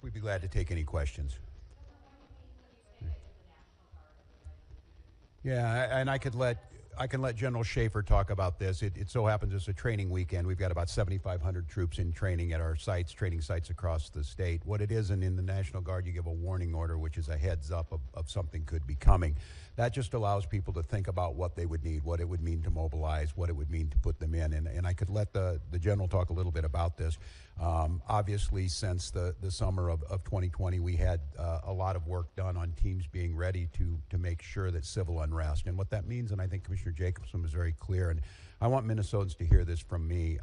We'd be glad to take any questions. Yeah, and I can let General Schaefer talk about this. It so happens it's a training weekend. We've got about 7,500 troops in training at our sites, training sites across the state. What it is, and in the National Guard, you give a warning order, which is a heads up of something could be coming. That just allows people to think about what they would need, what it would mean to mobilize, what it would mean to put them in. And I could let the general talk a little bit about this. Obviously, since the summer of 2020, we had a lot of work done on teams being ready to make sure that civil unrest. And what that means, and I think Commissioner Jacobson was very clear, and I want Minnesotans to hear this from me.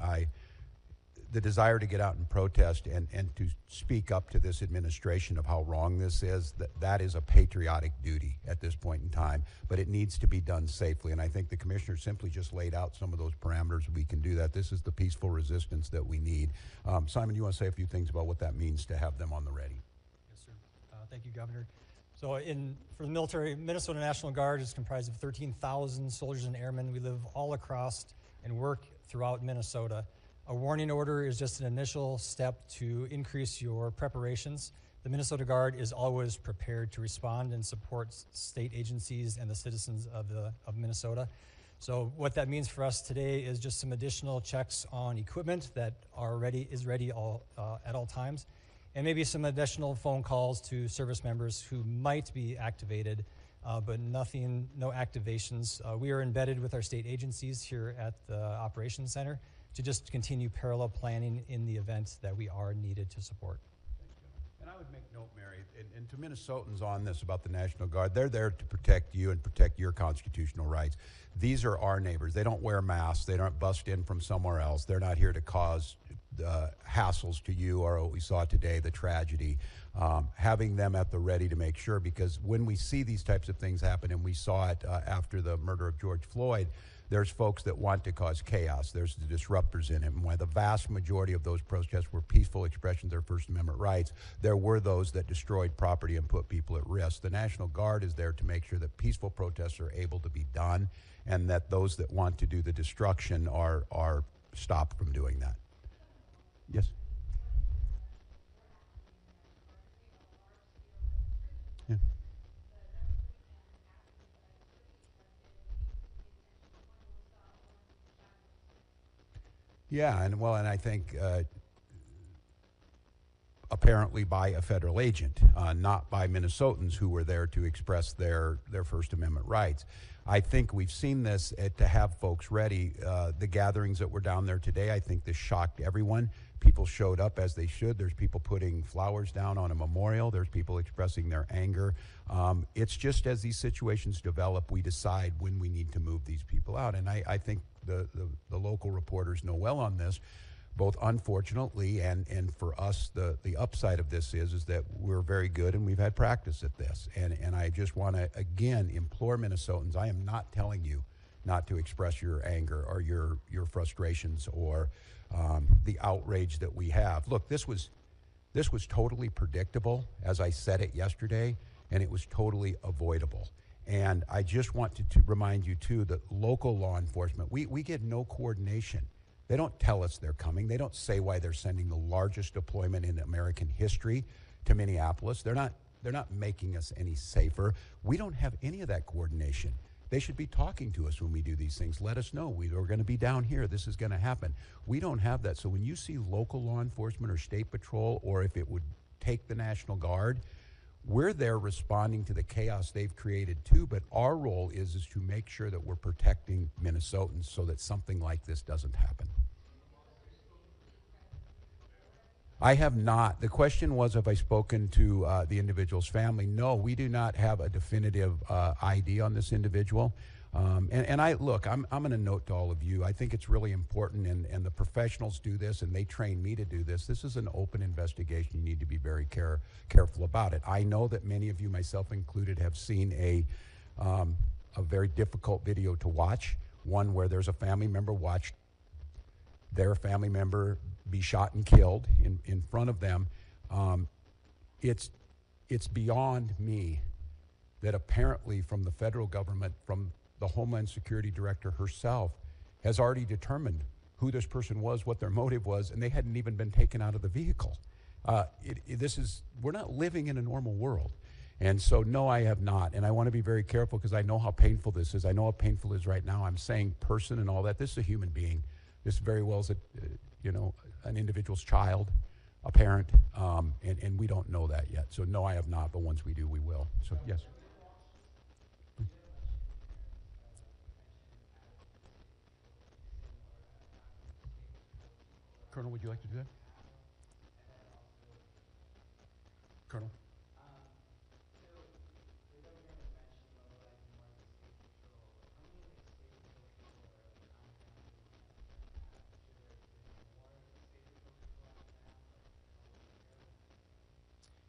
The desire to get out and protest and to speak up to this administration of how wrong this is, that is a patriotic duty at this point in time, but it needs to be done safely. And I think the commissioner simply just laid out some of those parameters. We can do that. This is the peaceful resistance that we need. Simon, you want to say a few things about what that means to have them on the ready? Yes, sir. Thank you, Governor. So for the military, Minnesota National Guard is comprised of 13,000 soldiers and airmen. We live all across and work throughout Minnesota. A warning order is just an initial step to increase your preparations. The Minnesota Guard is always prepared to respond and support state agencies and the citizens of Minnesota. So what that means for us today is just some additional checks on equipment that is ready at all times, and maybe some additional phone calls to service members who might be activated, but no activations. We are embedded with our state agencies here at the Operations Center to just continue parallel planning in the event that we are needed to support. And I would make note, Mary, and to Minnesotans on this about the National Guard, they're there to protect you and protect your constitutional rights. These are our neighbors. They don't wear masks. They don't bust in from somewhere else. They're not here to cause hassles to you or what we saw today, the tragedy. Having them at the ready to make sure, because when we see these types of things happen, and we saw it after the murder of George Floyd, there's folks that want to cause chaos. There's the disruptors in it. And while the vast majority of those protests were peaceful expressions of their First Amendment rights, there were those that destroyed property and put people at risk. The National Guard is there to make sure that peaceful protests are able to be done and that those that want to do the destruction are stopped from doing that. Yes? Yeah. Yeah, and I think apparently by a federal agent, not by Minnesotans who were there to express their First Amendment rights. I think we've seen this to have folks ready. The gatherings that were down there today, I think this shocked everyone. People showed up as they should. There's people putting flowers down on a memorial. There's people expressing their anger. It's just as these situations develop, we decide when we need to move these people out. And I think the local reporters know well on this. Both unfortunately and for us, the upside of this is that we're very good and we've had practice at this. And I just want to, again, implore Minnesotans, I am not telling you not to express your anger or your frustrations or the outrage that we have. Look, this was totally predictable, as I said it yesterday, and it was totally avoidable. And I just want to remind you, too, that local law enforcement, we get no coordination. They don't tell us they're coming. They don't say why they're sending the largest deployment in American history to Minneapolis. They're not making us any safer. We don't have any of that coordination. They should be talking to us when we do these things. Let us know. We're going to be down here. This is going to happen. We don't have that. So when you see local law enforcement or state patrol, or if it would take the National Guard, we're there responding to the chaos they've created too, but our role is to make sure that we're protecting Minnesotans so that something like this doesn't happen. I have not. The question was, have I spoken to the individual's family? No, we do not have a definitive ID on this individual. And I'm going to note to all of you, I think it's really important, and the professionals do this, and they train me to do this. This is an open investigation. You need to be very careful about it. I know that many of you, myself included, have seen a very difficult video to watch, one where there's a family member watched their family member be shot and killed in front of them. It's beyond me that apparently from the federal government, from the Homeland Security Director herself, has already determined who this person was, what their motive was, and they hadn't even been taken out of the vehicle. We're not living in a normal world. And so, no, I have not. And I want to be very careful because I know how painful this is. I know how painful it is right now. I'm saying person and all that. This is a human being. This very well is an individual's child, a parent, and we don't know that yet. So, no, I have not. But once we do, we will. So, yes. Colonel, would you like to do that? Colonel?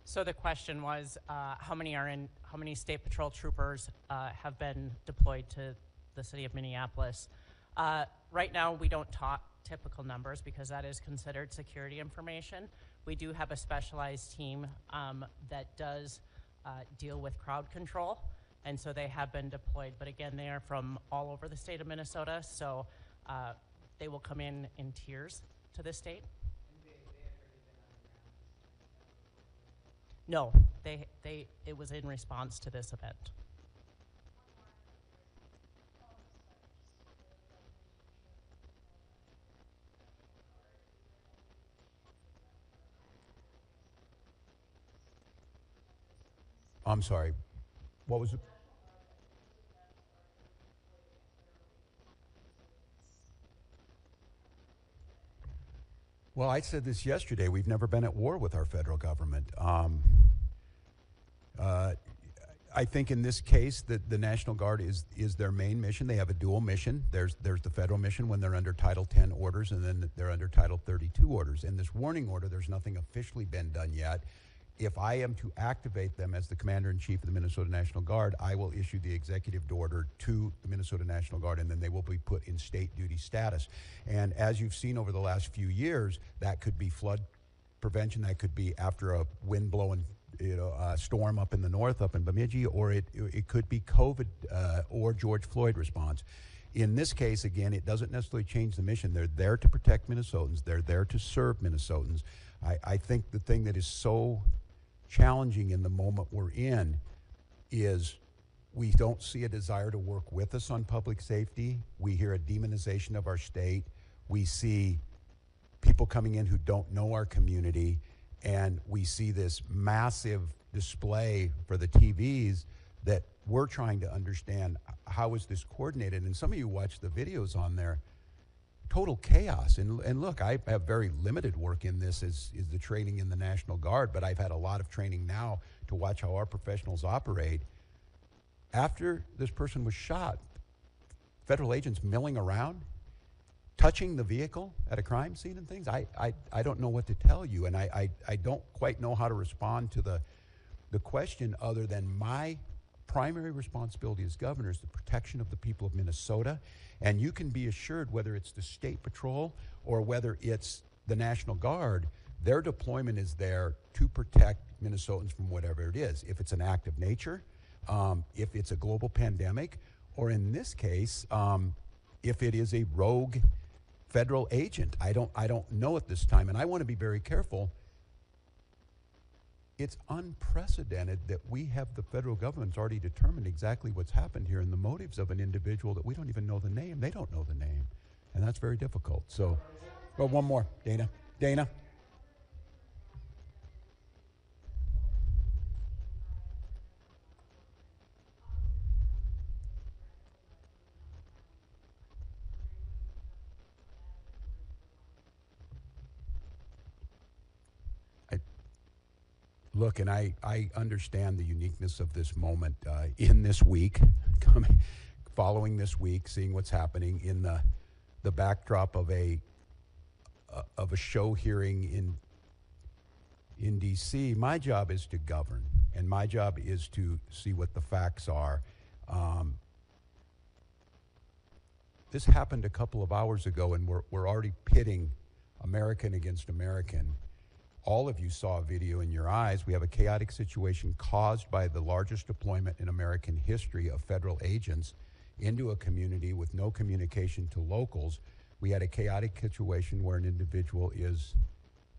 So the question was, how many State Patrol troopers have been deployed to the city of Minneapolis? Right now, we don't talk typical numbers because that is considered security information. We do have a specialized team that does deal with crowd control, and so they have been deployed. But again, they are from all over the state of Minnesota, so they will come in tiers to the state. No, it was in response to this event. I'm sorry. What was it? Well, I said this yesterday. We've never been at war with our federal government. I think in this case that the National Guard is their main mission. They have a dual mission. There's the federal mission when they're under Title 10 orders, and then they're under Title 32 orders. In this warning order, there's nothing officially been done yet. If I am to activate them as the Commander-in-Chief of the Minnesota National Guard, I will issue the executive order to the Minnesota National Guard, and then they will be put in state duty status. And as you've seen over the last few years, that could be flood prevention, that could be after a wind-blowing storm up in the north, up in Bemidji, or it could be COVID or George Floyd response. In this case, again, it doesn't necessarily change the mission. They're there to protect Minnesotans. They're there to serve Minnesotans. I think the thing that is so challenging in the moment we're in is we don't see a desire to work with us on public safety. We hear a demonization of our state. We see people coming in who don't know our community, and we see this massive display for the TVs that we're trying to understand how is this coordinated. And some of you watch the videos on there. Total chaos. And look, I have very limited work in this is the training in the National Guard, but I've had a lot of training now to watch how our professionals operate. After this person was shot, federal agents milling around, touching the vehicle at a crime scene and things, I don't know what to tell you, and I don't quite know how to respond to the question other than my primary responsibility as governor is the protection of the people of Minnesota. And you can be assured, whether it's the State Patrol or whether it's the National Guard, their deployment is there to protect Minnesotans from whatever it is. If it's an act of nature, if it's a global pandemic, or in this case, if it is a rogue federal agent. I don't know at this time, and I want to be very careful. It's unprecedented that we have the federal government's already determined exactly what's happened here and the motives of an individual that we don't even know the name. They don't know the name, and that's very difficult. So, well, one more, Dana. Look, and I understand the uniqueness of this moment in this week, following this week, seeing what's happening in the backdrop of a show hearing in D.C. My job is to govern, and my job is to see what the facts are. This happened a couple of hours ago, and we're already pitting American against American. All of you saw a video in your eyes. We have a chaotic situation caused by the largest deployment in American history of federal agents into a community with no communication to locals. We had a chaotic situation where an individual is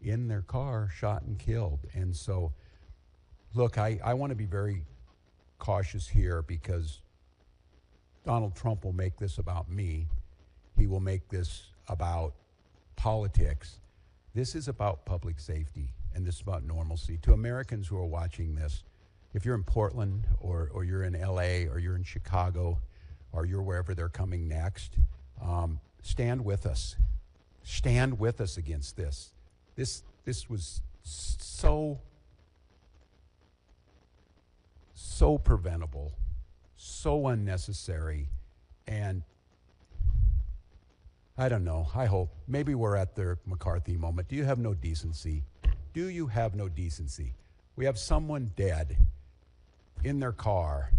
in their car shot and killed. And so, look, I want to be very cautious here because Donald Trump will make this about me. He will make this about politics. This is about public safety, and this is about normalcy. To Americans who are watching this, if you're in Portland or you're in LA or you're in Chicago or you're wherever they're coming next, stand with us. Stand with us against this. This was so preventable, so unnecessary, and I don't know. I hope. Maybe we're at the McCarthy moment. Do you have no decency? Do you have no decency? We have someone dead in their car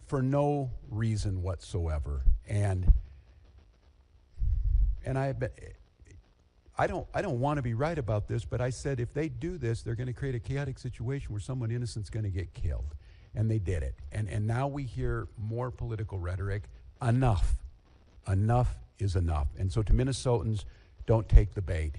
for no reason whatsoever, and I don't want to be right about this, but I said if they do this, they're going to create a chaotic situation where someone innocent's going to get killed, and they did it. And now we hear more political rhetoric. Enough is enough. And so to Minnesotans, don't take the bait.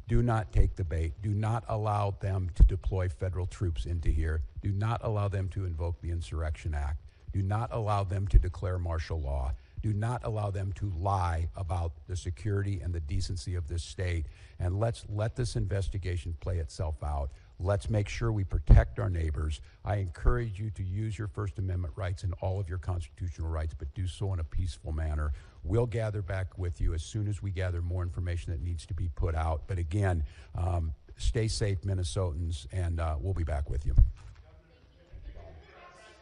Do not take the bait. Do not allow them to deploy federal troops into here. Do not allow them to invoke the Insurrection Act. Do not allow them to declare martial law. Do not allow them to lie about the security and the decency of this state. And let's let this investigation play itself out. Let's make sure we protect our neighbors. I encourage you to use your First Amendment rights and all of your constitutional rights, but do so in a peaceful manner. We'll gather back with you as soon as we gather more information that needs to be put out. But again, stay safe, Minnesotans, and we'll be back with you.